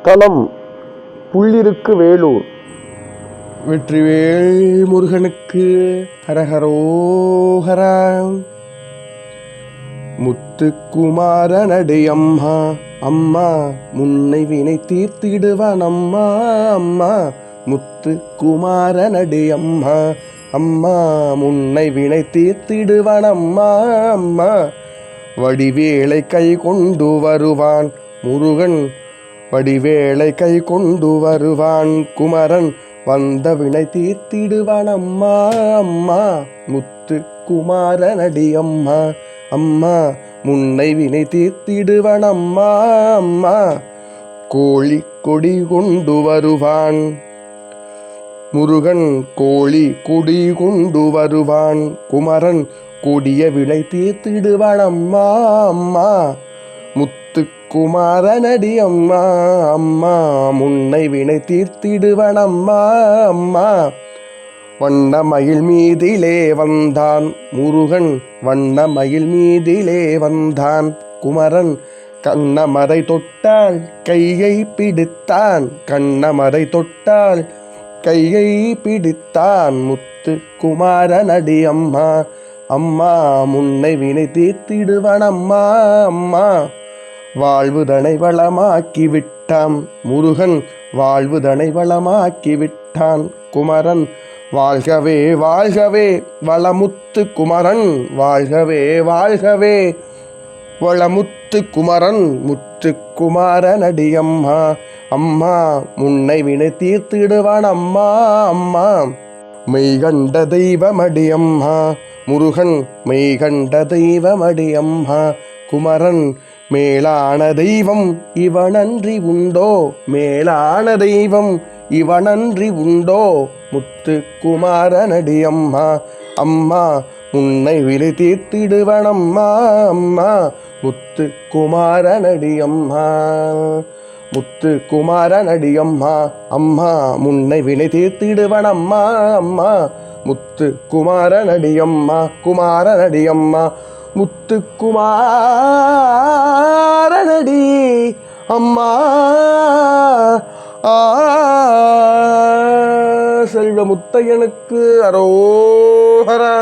தலம் புள்ளிருக்கு வேலூர். வெற்றிவேல் முருகனுக்கு ஹரஹரோஹரா. முத்துக்குமாரனடி அம்மா அம்மா முன்னை வினை தீர்த்திடுவான் அம்மா அம்மா. முத்துக்குமாரனடி அம்மா அம்மா முன்னை வினை தீர்த்திடுவான் அம்மா அம்மா. வடிவேலை கை கொண்டு வருவான் முருகன், வடிவேலை கை கொண்டு வருவான் குமரன், வந்த வினை தீர்த்திடுவான் அம்மா அம்மா. முத்துக்குமாரனடி அம்மா அம்மா முன்னை வினை தீர்த்திடுவான் அம்மா அம்மா. கோழி கொடி கொண்டு வருவான் முருகன், கோழி கொடி கொண்டு வருவான் குமரன், கொடிய வினை தீர்த்திடுவான் அம்மா அம்மா. முத்துக்குமாரனடி அம்மா அம்மா முன்னை வினை தீர்த்திடுவான் அம்மா அம்மா. வண்ணமயில் மீதிலே வந்தான் முருகன், வண்ணமயில் மீதிலே வந்தான் குமரன், கண்ணமரை தொட்டால் கையை பிடித்தான், கண்ணமரை தொட்டால் கையை பிடித்தான். முத்துக்குமாரனடி அம்மா அம்மா முன்னை வினை தீர்த்திடுவான் அம்மா அம்மா. வாழ்வுதனை வளமாக்கி விட்டான் முருகன், வாழ்வுதனை வளமாக்கி விட்டான் குமரன், வாழ்கவே வாழ்கவே வளமுத்து குமரன், வாழ்கவே வாழ்கவே வளமுத்து குமரன். முத்துக்குமாரனடி அம்மா அம்மா முன்னை வினை தீர்த்திடுவான் அம்மா அம்மா. மெய்கண்ட தெய்வமடி அம்மா முருகன், மெய்கண்ட தெய்வமடி அம்மா குமரன், மேலான தெய்வம் இவனன்றி உண்டோ, மேலான தெய்வம் இவனன்றி உண்டோ. முத்துக்குமாரனடி அம்மா அம்மா முன்னை வினை தீர்த்திடுவான் அம்மா அம்மா. முத்துக்குமாரனடி அம்மா முத்துக்குமாரனடி அம்மா அம்மா முன்னை வினை தீர்த்திடுவான் அம்மா அம்மா. முத்துக்குமாரனடி அம்மா குமாரனடி அம்மா, முத்துக்குமாரனடி அம்மா. செல்வ முத்தையனுக்கு அரோஹரா.